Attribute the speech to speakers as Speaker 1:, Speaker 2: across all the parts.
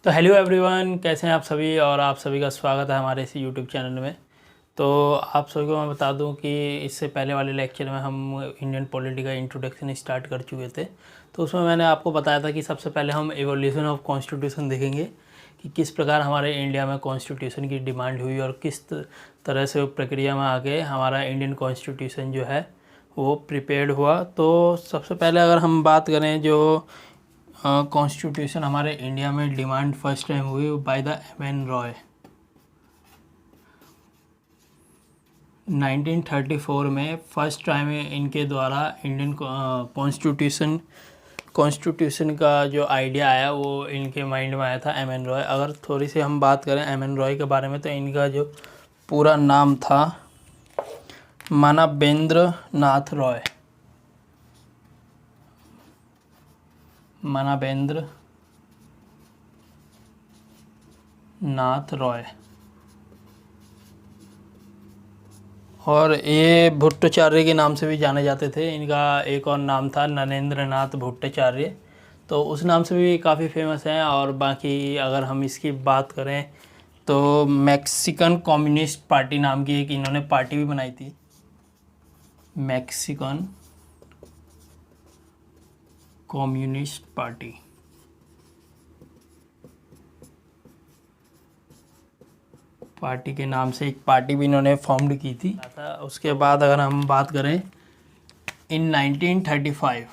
Speaker 1: तो hello everyone, कैसे हैं आप सभी। और आप सभी का स्वागत है हमारे इस यूट्यूब चैनल में। तो आप सभी को मैं बता दूं कि इससे पहले वाले लेक्चर में हम इंडियन पॉलिटी का इंट्रोडक्शन स्टार्ट कर चुके थे। तो उसमें मैंने आपको बताया था कि सबसे पहले हम एवोल्यूशन ऑफ कॉन्स्टिट्यूशन देखेंगे कि किस प्रकार हमारे इंडिया में कॉन्स्टिट्यूशन की डिमांड हुई और किस तरह से प्रक्रिया में आके हमारा इंडियन कॉन्स्टिट्यूशन जो है वो प्रिपेयर्ड हुआ। तो सबसे पहले अगर हम बात करें जो कॉन्स्टिट्यूशन हमारे इंडिया में डिमांड फर्स्ट टाइम हुई by the M N Roy 1934 में फर्स्ट टाइम इनके द्वारा इंडियन कॉन्स्टिट्यूशन का जो आइडिया आया वो इनके माइंड में आया था एम एन रॉय। अगर थोड़ी सी हम बात करें एम एन रॉय के बारे में तो इनका जो पूरा नाम था मानवेंद्र नाथ रॉय। मानवेंद्र नाथ रॉय। और ये भट्टाचार्य के नाम से भी जाने जाते थे। इनका एक और नाम था नरेंद्र नाथ भट्टाचार्य, तो उस नाम से भी काफ़ी फेमस हैं। और बाकी अगर हम इसकी बात करें तो मैक्सिकन कम्युनिस्ट पार्टी नाम की एक इन्होंने पार्टी भी बनाई थी। Mexican communist party. पार्टी के नाम से एक पार्टी भी इन्होंने फॉर्म्ड की थी। उसके बाद अगर हम बात करें इन 1935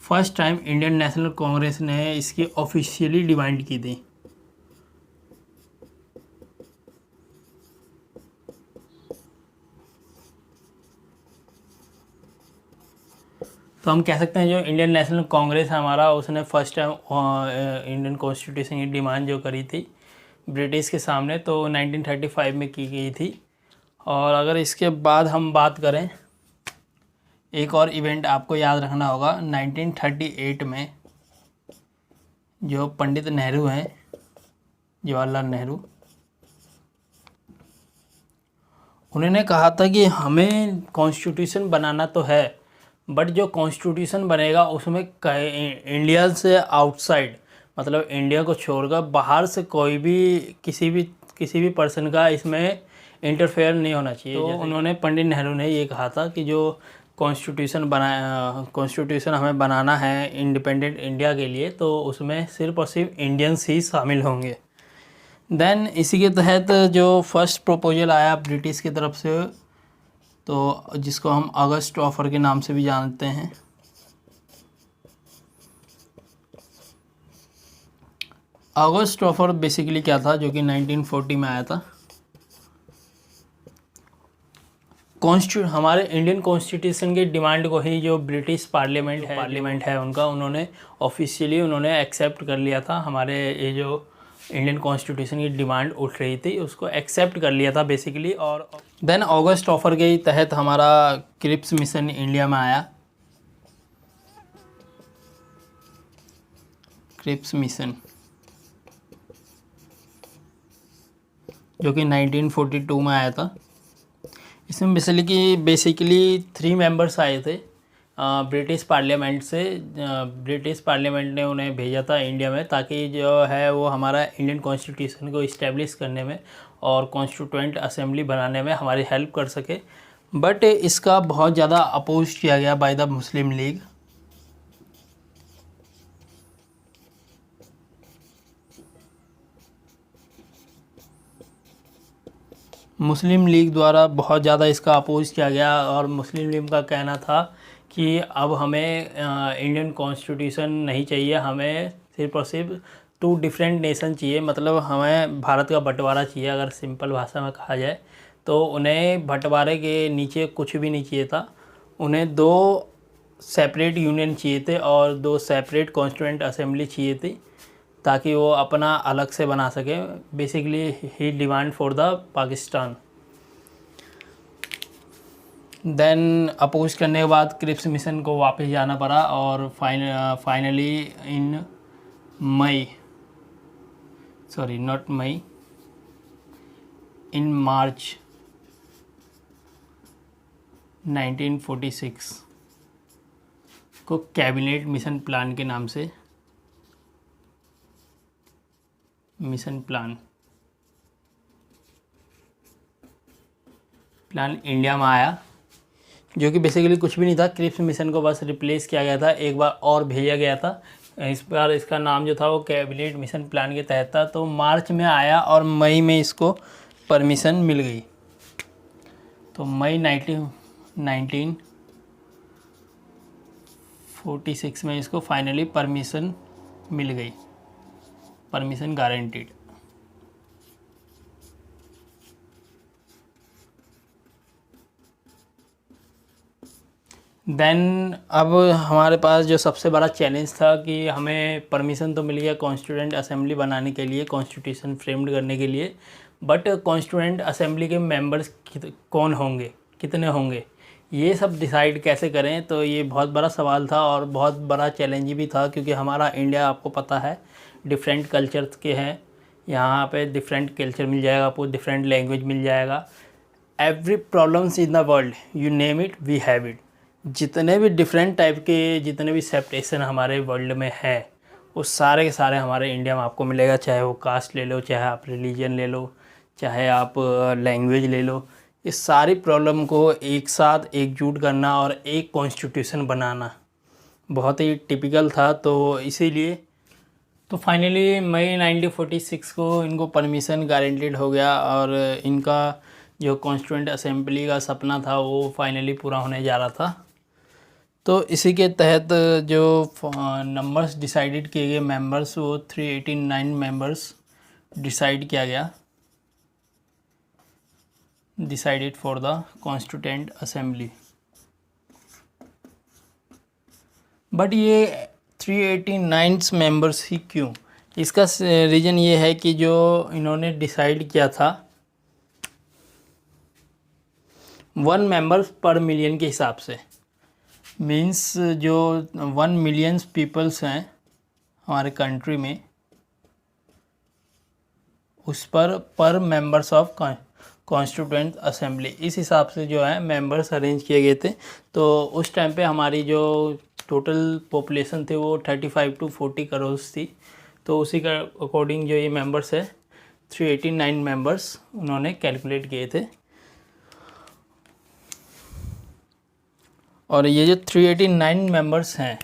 Speaker 1: first time Indian national Congress ने इसकी ऑफिशियली डिमांड की थी। तो हम कह सकते हैं जो इंडियन नेशनल कांग्रेस है हमारा, उसने फर्स्ट टाइम इंडियन कॉन्स्टिट्यूशन की डिमांड जो करी थी ब्रिटिश के सामने, तो 1935 में की गई थी। और अगर इसके बाद हम बात करें, एक और इवेंट आपको याद रखना होगा 1938 में जो पंडित नेहरू हैं, जवाहरलाल नेहरू, उन्होंने कहा था कि हमें कॉन्स्टिट्यूशन बनाना तो है, बट जो कॉन्स्टिट्यूशन बनेगा उसमें इंडिया से आउटसाइड, मतलब इंडिया को छोड़कर बाहर से कोई भी किसी भी पर्सन का इसमें इंटरफेयर नहीं होना चाहिए। तो उन्होंने पंडित नेहरू ने ये कहा था कि जो कॉन्स्टिट्यूशन हमें बनाना है इंडिपेंडेंट इंडिया के लिए, तो उसमें सिर्फ और सिर्फ इंडियंस ही शामिल होंगे। देन इसी के तहत जो फर्स्ट प्रपोजल आया ब्रिटिश की तरफ से, तो जिसको हम अगस्त ऑफर के नाम से भी जानते हैं, अगस्त ऑफर बेसिकली क्या था, जो कि 1940 में आया था। हमारे इंडियन कॉन्स्टिट्यूशन की डिमांड को ही जो ब्रिटिश पार्लियामेंट है उनका, उन्होंने ऑफिशियली एक्सेप्ट कर लिया था। हमारे ये जो इंडियन कॉन्स्टिट्यूशन की डिमांड उठ रही थी उसको एक्सेप्ट कर लिया था बेसिकली। और देन अगस्त ऑफर के तहत हमारा क्रिप्स मिशन इंडिया में आया। क्रिप्स मिशन जो कि 1942 में आया था। इसमें बेसिकली 3 मेंबर्स आए थे ब्रिटिश पार्लियामेंट से। ब्रिटिश पार्लियामेंट ने उन्हें भेजा था इंडिया में, ताकि जो है वो हमारा इंडियन कॉन्स्टिट्यूशन को इस्टेब्लिश करने में और कॉन्स्टिट्यूएंट असेंबली बनाने में हमारी हेल्प कर सके। बट इसका बहुत ज़्यादा अपोज किया गया by the Muslim league. Muslim league द्वारा बहुत ज़्यादा इसका अपोज किया गया। और मुस्लिम लीग का कहना था कि अब हमें इंडियन कॉन्स्टिट्यूशन नहीं चाहिए, हमें सिर्फ और सिर्फ 2 डिफरेंट नेशन चाहिए। मतलब हमें भारत का बंटवारा चाहिए, अगर सिंपल भाषा में कहा जाए तो। उन्हें बंटवारे के नीचे कुछ भी नहीं चाहिए था, उन्हें 2 सेपरेट यूनियन चाहिए थे और 2 सेपरेट कॉन्स्टिट्यूएंट असेंबली चाहिए थी, ताकि वो अपना अलग से बना सके। बेसिकली ही demand for the Pakistan. Then oppose करने के बाद क्रिप्स मिशन को वापस जाना पड़ा और फाइनली इन मार्च 1946 को कैबिनेट मिशन प्लान के नाम से मिशन प्लान इंडिया में आया, जो कि बेसिकली कुछ भी नहीं था। क्रिप्स मिशन को बस रिप्लेस किया गया था, एक बार और भेजा गया था। इस बार इसका नाम जो था वो कैबिनेट मिशन प्लान के तहत था। तो मार्च में आया और मई में इसको परमिशन मिल गई। तो मई 1946 में इसको फाइनली परमिशन मिल गई, परमिशन गारंटीड। देन अब हमारे पास जो सबसे बड़ा चैलेंज था कि हमें परमिशन तो मिल गया कॉन्स्टिट्यूएंट असेंबली बनाने के लिए, कॉन्स्टिट्यूशन फ्रेम्ड करने के लिए, बट कॉन्स्टिट्यूएंट असेंबली के मेंबर्स कौन होंगे, कितने होंगे, ये सब डिसाइड कैसे करें। तो ये बहुत बड़ा सवाल था और बहुत बड़ा चैलेंज भी था, क्योंकि हमारा इंडिया आपको पता है डिफरेंट कल्चर्स के हैं। यहाँ पे डिफरेंट कल्चर मिल जाएगा आपको, डिफरेंट लैंग्वेज मिल जाएगा। Every problems in the world you name it we have it. जितने भी डिफरेंट टाइप के जितने भी सेपरेशन हमारे वर्ल्ड में है वो सारे के सारे हमारे इंडिया में आपको मिलेगा। चाहे वो कास्ट ले लो, चाहे आप रिलीजन ले लो, चाहे आप लैंग्वेज ले लो, इस सारी प्रॉब्लम को एक साथ एकजुट करना और एक कॉन्स्टिट्यूशन बनाना बहुत ही टिपिकल था। तो इसीलिए तो फाइनली मई 1946 को इनको परमिशन गारंटीड हो गया और इनका जो कॉन्स्टिट्यूएंट असेंबली का सपना था वो फाइनली पूरा होने जा रहा था। तो इसी के तहत जो नंबर्स डिसाइडेड किए गए मेंबर्स, वो 389 मेंबर्स डिसाइड किया गया, decided for the constituent assembly. But ये 389 मेंबर्स ही क्यों? इसका रीज़न ये है कि जो इन्होंने डिसाइड किया था 1 मेंबर्स पर मिलियन के हिसाब से, मीन्स जो 1 मिलियन पीपल्स हैं हमारे कंट्री में, उस पर मेंबर्स ऑफ कॉन्स्टिट्यूएंट असेंबली, इस हिसाब से जो है मेंबर्स अरेंज किए गए थे। तो उस टाइम पे हमारी जो टोटल पॉपुलेशन थी वो 35 to 40 करोड़ थी। तो उसी का अकॉर्डिंग जो ये मेंबर्स है 389 मेंबर्स उन्होंने कैलकुलेट किए थे। और ये जो 389 मेंबर्स हैं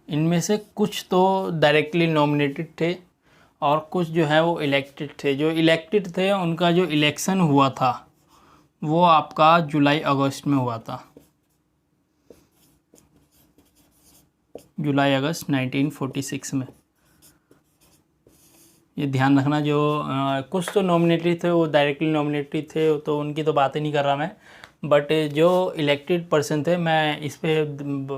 Speaker 1: इनमें से कुछ तो डायरेक्टली नॉमिनेटेड थे और कुछ जो है वो इलेक्टेड थे। जो इलेक्टेड थे उनका जो इलेक्शन हुआ था वो आपका जुलाई अगस्त में हुआ था, जुलाई अगस्त 1946 में। ये ध्यान रखना, जो कुछ तो नॉमिनेटेड थे वो डायरेक्टली नॉमिनेटेड थे, तो उनकी तो बात ही नहीं कर रहा मैं। बट जो इलेक्टेड पर्सन थे, मैं इस पे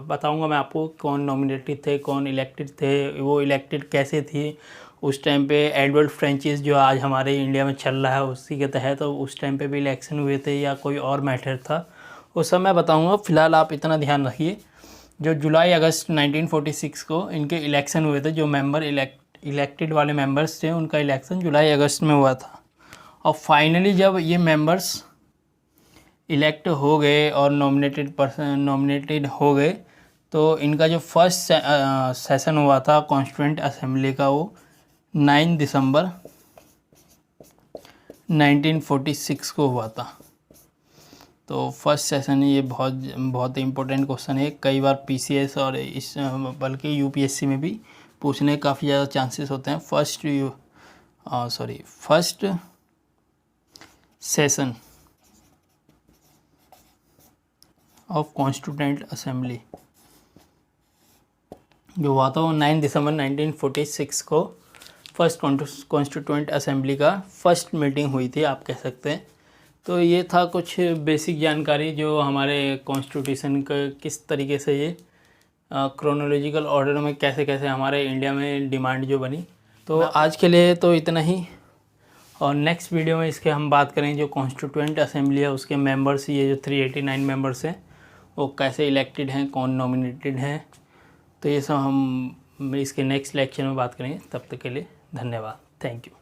Speaker 1: बताऊंगा मैं आपको कौन नॉमिनेटेड थे, कौन इलेक्टेड थे, वो इलेक्टेड कैसे थी। उस टाइम पे एडवर्ड फ्रेंचिस जो आज हमारे इंडिया में चल रहा है उसी के तहत तो उस टाइम पे भी इलेक्शन हुए थे या कोई और मैटर था, वो सब मैं बताऊंगा। फ़िलहाल आप इतना ध्यान रखिए, जो जुलाई अगस्त 1946 को इनके इलेक्शन हुए थे, जो मेंबर इलेक्टेड वाले मेंबर्स थे उनका इलेक्शन जुलाई अगस्त में हुआ था। और फाइनली जब ये मेंबर्स इलेक्ट हो गए और नॉमिनेटेड हो गए, तो इनका जो फर्स्ट सेशन हुआ था कॉन्स्टिट्यूएंट असेंबली का वो 9 दिसंबर 1946 को हुआ था। तो फर्स्ट सेशन ये बहुत इम्पोर्टेंट क्वेश्चन है, कई बार पीसीएस और इस बल्कि यूपीएससी में भी पूछने काफ़ी ज़्यादा चांसेस होते हैं। First session of constituent assembly जो हुआ था वो 9 दिसंबर 1946 को फर्स्ट कॉन्स्टिट्यूएंट असेंबली का फर्स्ट मीटिंग हुई थी, आप कह सकते हैं। तो ये था कुछ बेसिक जानकारी जो हमारे कॉन्स्टिट्यूशन का किस तरीके से ये क्रोनोलॉजिकल ऑर्डर में कैसे कैसे हमारे इंडिया में डिमांड जो बनी। तो आज के लिए तो इतना ही, और नेक्स्ट वीडियो में इसके हम बात करेंगे जो कॉन्स्टिट्यूएंट असेंबली है उसके मेंबर्स, ये जो 389 मेंबर्स हैं वो कैसे इलेक्टेड हैं, कौन नॉमिनेटेड हैं। तो ये सब हम इसके नेक्स्ट लेक्चर में बात करेंगे। तब तक के लिए धन्यवाद, थैंक यू।